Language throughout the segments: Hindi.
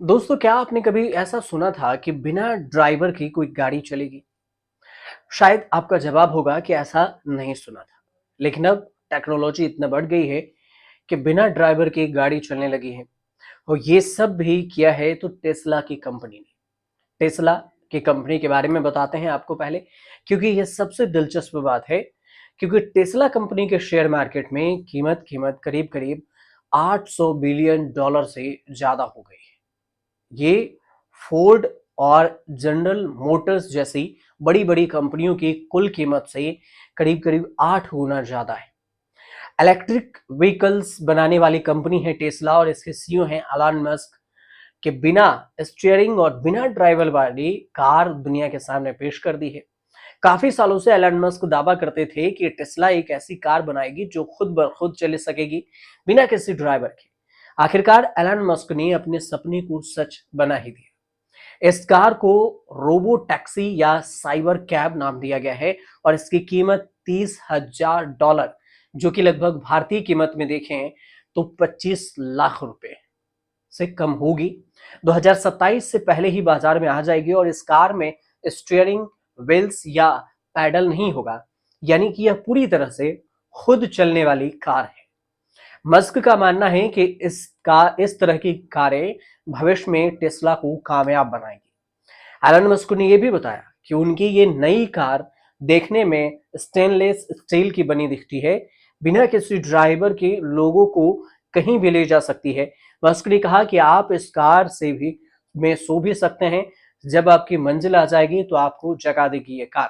दोस्तों, क्या आपने कभी ऐसा सुना था कि बिना ड्राइवर की कोई गाड़ी चलेगी? शायद आपका जवाब होगा कि ऐसा नहीं सुना था। लेकिन अब टेक्नोलॉजी इतना बढ़ गई है कि बिना ड्राइवर की गाड़ी चलने लगी है। और ये सब भी किया है तो टेस्ला की कंपनी ने। टेस्ला की कंपनी के बारे में बताते हैं आपको पहले, क्योंकि ये सबसे दिलचस्प बात है। क्योंकि टेस्ला कंपनी के शेयर मार्केट में कीमत कीमत करीब करीब 800 बिलियन डॉलर से ज्यादा हो गई है। ये फोर्ड और जनरल मोटर्स जैसी बड़ी बड़ी कंपनियों की कुल कीमत से करीब करीब 8 गुना ज्यादा है। इलेक्ट्रिक व्हीकल्स बनाने वाली कंपनी है टेस्ला और इसके सीईओ हैं एलन मस्क। के बिना स्टीयरिंग और बिना ड्राइवर वाली कार दुनिया के सामने पेश कर दी है। काफी सालों से एलन मस्क दावा करते थे कि टेस्ला एक ऐसी कार बनाएगी जो खुद ब खुद चल सकेगी, बिना किसी ड्राइवर के। आखिरकार एलन मस्क ने अपने सपने को सच बना ही दिया। इस कार को रोबो टैक्सी या साइबर कैब नाम दिया गया है और इसकी कीमत $30,000, जो कि लगभग भारतीय कीमत में देखें तो 25 लाख रुपए से कम होगी। 2027 से पहले ही बाजार में आ जाएगी और इस कार में स्टीयरिंग व्हील्स या पैडल नहीं होगा, यानी कि यह पूरी तरह से खुद चलने वाली कार है। मस्क का मानना है कि इस तरह की कारें भविष्य में टेस्ला को कामयाब बनाएगी। एलन मस्क ने यह भी बताया कि उनकी ये नई कार देखने में स्टेनलेस स्टील की बनी दिखती है, बिना किसी ड्राइवर के लोगों को कहीं भी ले जा सकती है। मस्क ने कहा कि आप इस कार से भी में सो भी सकते हैं। जब आपकी मंजिल आ जाएगी तो आपको जगा देगी ये कार।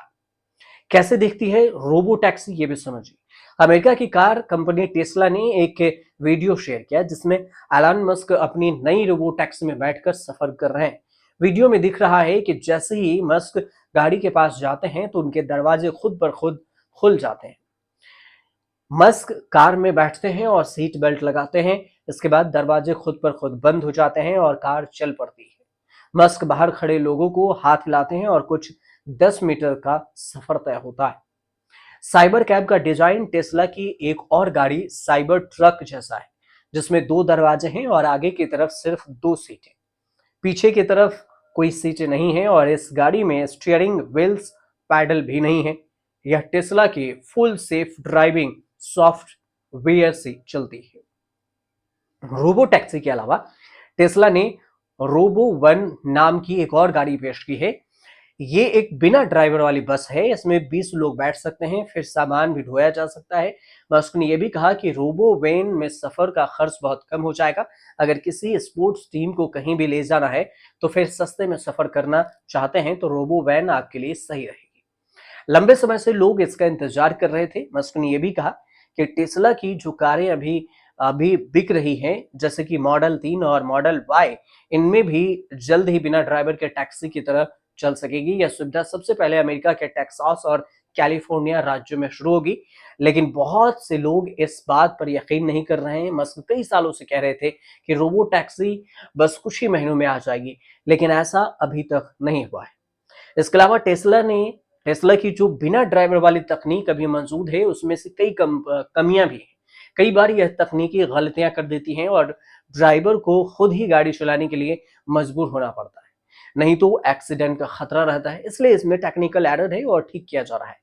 कैसे दिखती है रोबो टैक्सी, ये भी समझिए। अमेरिका की कार कंपनी टेस्ला ने एक वीडियो शेयर किया जिसमें एलन मस्क अपनी नई रोबो टैक्सी में बैठकर सफर कर रहे हैं। वीडियो में दिख रहा है कि जैसे ही मस्क गाड़ी के पास जाते हैं तो उनके दरवाजे खुद ब खुद खुल जाते हैं। मस्क कार में बैठते हैं और सीट बेल्ट लगाते हैं। इसके बाद दरवाजे खुद पर खुद बंद हो जाते हैं और कार चल पड़ती है। मस्क बाहर खड़े लोगों को हाथ हिलाते हैं और कुछ 10 मीटर का सफर तय होता है। साइबर कैब का डिजाइन टेस्ला की एक और गाड़ी साइबर ट्रक जैसा है, जिसमें दो दरवाजे हैं और आगे की तरफ सिर्फ दो सीटें। पीछे की तरफ कोई सीटें नहीं है और इस गाड़ी में स्टीयरिंग व्हील्स, पैडल भी नहीं है। यह टेस्ला की फुल सेफ ड्राइविंग सॉफ्टवेयर से चलती है। रोबो टैक्सी के अलावा टेस्ला ने रोबो वन नाम की एक और गाड़ी पेश की है। ये एक बिना ड्राइवर वाली बस है। इसमें 20 लोग बैठ सकते हैं, फिर सामान भी ढोया जा सकता है। मस्क ने यह भी कहा कि रोबो वैन में सफर का खर्च बहुत कम हो जाएगा। अगर किसी स्पोर्ट्स टीम को कहीं भी ले जाना है तो फिर सस्ते में सफर करना चाहते हैं तो रोबो वैन आपके लिए सही रहेगी। लंबे समय से लोग इसका इंतजार कर रहे थे। मस्क ने यह भी कहा कि टेस्ला की जो कारें अभी अभी बिक रही हैं, जैसे कि मॉडल 3 और मॉडल वाई, इनमें भी जल्द ही बिना ड्राइवर के टैक्सी की तरह चल सकेगी। यह सुविधा सबसे पहले अमेरिका के टेक्सास और कैलिफोर्निया राज्यों में शुरू होगी। लेकिन बहुत से लोग इस बात पर यकीन नहीं कर रहे हैं। मस्क कई सालों से कह रहे थे कि रोबो टैक्सी बस कुछ ही महीनों में आ जाएगी, लेकिन ऐसा अभी तक नहीं हुआ है। इसके अलावा टेस्ला की जो बिना ड्राइवर वाली तकनीक अभी मौजूद है, उसमें से कई कमियां भी हैं। कई बार यह तकनीकी गलतियां कर देती हैं और ड्राइवर को खुद ही गाड़ी चलाने के लिए मजबूर होना पड़ता है, नहीं तो एक्सीडेंट का खतरा रहता है। इसलिए इसमें टेक्निकल एरर है और ठीक किया जा रहा है।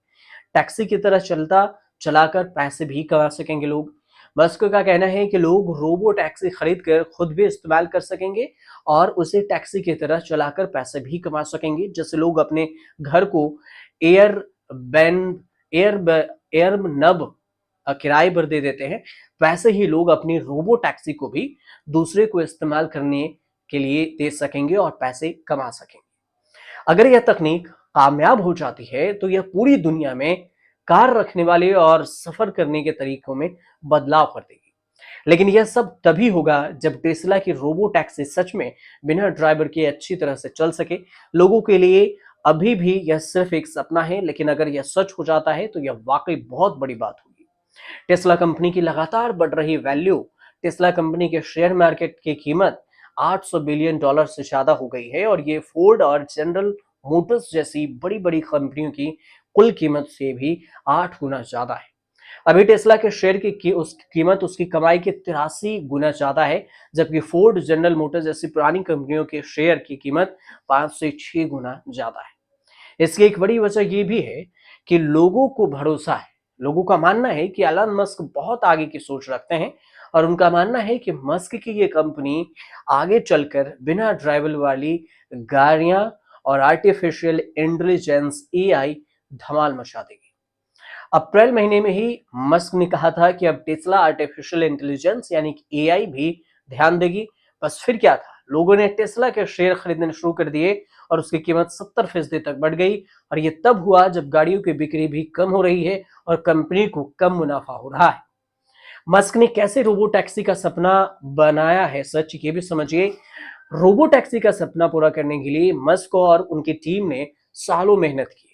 टैक्सी की तरह चलता चलाकर पैसे भी कमा सकेंगे लोग। मस्क का कहना है कि लोग रोबो टैक्सी खरीद कर खुद भी इस्तेमाल कर सकेंगे और उसे टैक्सी की तरह चलाकर पैसे भी कमा सकेंगे। जैसे लोग अपने घर को एयर बैन एयर नब किराए पर दे देते हैं, वैसे ही लोग अपनी रोबो टैक्सी को भी दूसरे को इस्तेमाल करने के लिए दे सकेंगे और पैसे कमा सकेंगे। अगर यह तकनीक कामयाब हो जाती है तो यह पूरी दुनिया में कार रखने वाले और सफर करने के तरीकों में बदलाव कर देगी। लेकिन यह सब तभी होगा जब टेस्ला की रोबो टैक्सी सच में बिना ड्राइवर के अच्छी तरह से चल सके। लोगों के लिए अभी भी यह सिर्फ एक सपना है, लेकिन अगर यह सच हो जाता है तो यह वाकई बहुत बड़ी बात होगी। टेस्ला कंपनी की लगातार बढ़ रही वैल्यू, टेस्ला कंपनी के शेयर मार्केट की कीमत 800 बिलियन डॉलर से ज्यादा हो गई है और ये फोर्ड और जनरल मोटर्स जैसी बड़ी बड़ी कंपनियों की कुल कीमत से भी 8 गुना ज्यादा है। अभी टेस्ला के शेयर उसकी कीमत उसकी कमाई के 83 गुना ज्यादा है, जबकि फोर्ड, जनरल मोटर्स जैसी पुरानी कंपनियों के शेयर की कीमत 5 से 6 गुना ज्यादा है। इसकी एक बड़ी वजह यह भी है कि लोगों को भरोसा है। लोगों का मानना है कि एलन मस्क बहुत आगे की सोच रखते हैं और उनका मानना है कि मस्क की ये कंपनी आगे चलकर बिना ड्राइवर वाली गाड़ियां और आर्टिफिशियल इंटेलिजेंस एआई धमाल मचा देगी। अप्रैल महीने में ही मस्क ने कहा था कि अब टेस्ला आर्टिफिशियल इंटेलिजेंस यानी कि एआई भी ध्यान देगी। बस फिर क्या था, लोगों ने टेस्ला के शेयर खरीदने शुरू कर दिए और उसकी कीमत 70% तक बढ़ गई। और ये तब हुआ जब गाड़ियों की बिक्री भी कम हो रही है और कंपनी को कम मुनाफा हो रहा है। मस्क ने कैसे रोबो टैक्सी का सपना बनाया है, सच ये भी समझिए। रोबो टैक्सी का सपना पूरा करने के लिए मस्क और उनकी टीम ने सालों मेहनत की।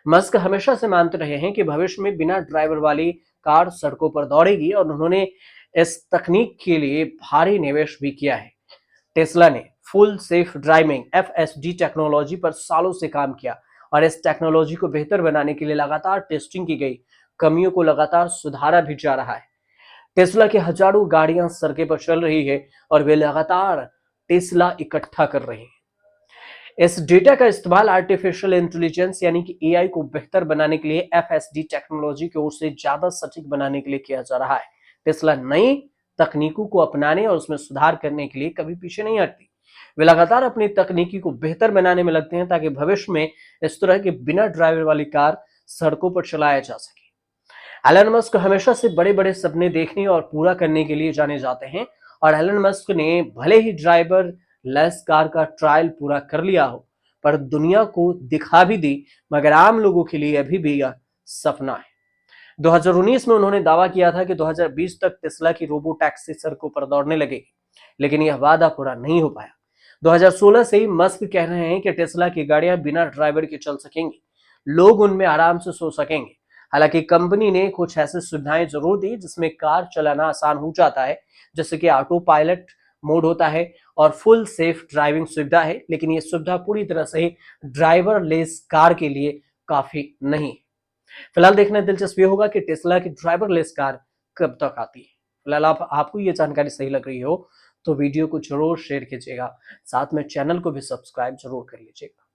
मस्क हमेशा से मानते रहे हैं कि भविष्य में बिना ड्राइवर वाली कार सड़कों पर दौड़ेगी और उन्होंने इस तकनीक के लिए भारी निवेश भी किया है। टेस्ला ने full safe driving FSD technology पर सालों से काम किया और इस टेक्नोलॉजी को बेहतर बनाने के लिए लगातार टेस्टिंग की गई। कमियों को लगातार सुधारा भी जा रहा है। टेस्ला की हजारों गाड़ियां सड़कें पर चल रही है और वे लगातार टेस्ला इकट्ठा कर रहे हैं। इस डेटा का इस्तेमाल आर्टिफिशियल इंटेलिजेंस यानी कि एआई को बेहतर बनाने के लिए एफएसडी टेक्नोलॉजी की ओर से ज्यादा सटीक बनाने के लिए किया जा रहा है। टेस्ला नई तकनीकों को अपनाने और उसमें सुधार करने के लिए कभी पीछे नहीं हटती। वे लगातार अपनी तकनीकी को बेहतर बनाने में लगते हैं ताकि भविष्य में इस तरह की बिना ड्राइवर वाली कार सड़कों पर चलाया जा सके। एलन मस्क हमेशा से बड़े बड़े सपने देखने और पूरा करने के लिए जाने जाते हैं और एलन मस्क ने भले ही ड्राइवर लेस कार का ट्रायल पूरा कर लिया हो, पर दुनिया को दिखा भी दी, मगर आम लोगों के लिए अभी भी यह सपना है। 2019 में उन्होंने दावा किया था कि 2020 तक टेस्ला की रोबो टैक्सी सड़कों पर दौड़ने लगेगी, लेकिन यह वादा पूरा नहीं हो पाया। 2016 से ही मस्क कह रहे हैं कि टेस्ला की गाड़ियां बिना ड्राइवर के चल सकेंगी, लोग उनमें आराम से सो सकेंगे। हालांकि कंपनी ने कुछ ऐसी सुविधाएं जरूर दी जिसमें कार चलाना आसान हो जाता है, जैसे कि ऑटो पायलट मोड होता है और फुल सेफ ड्राइविंग सुविधा है, लेकिन यह सुविधा पूरी तरह से ड्राइवर लेस कार के लिए काफी नहीं है। फिलहाल देखना दिलचस्प ये होगा कि टेस्ला की ड्राइवर लेस कार कब तक आती है। फिलहाल आपको ये जानकारी सही लग रही हो तो वीडियो को जरूर शेयर कीजिएगा, साथ में चैनल को भी सब्सक्राइब जरूर कर लीजिएगा।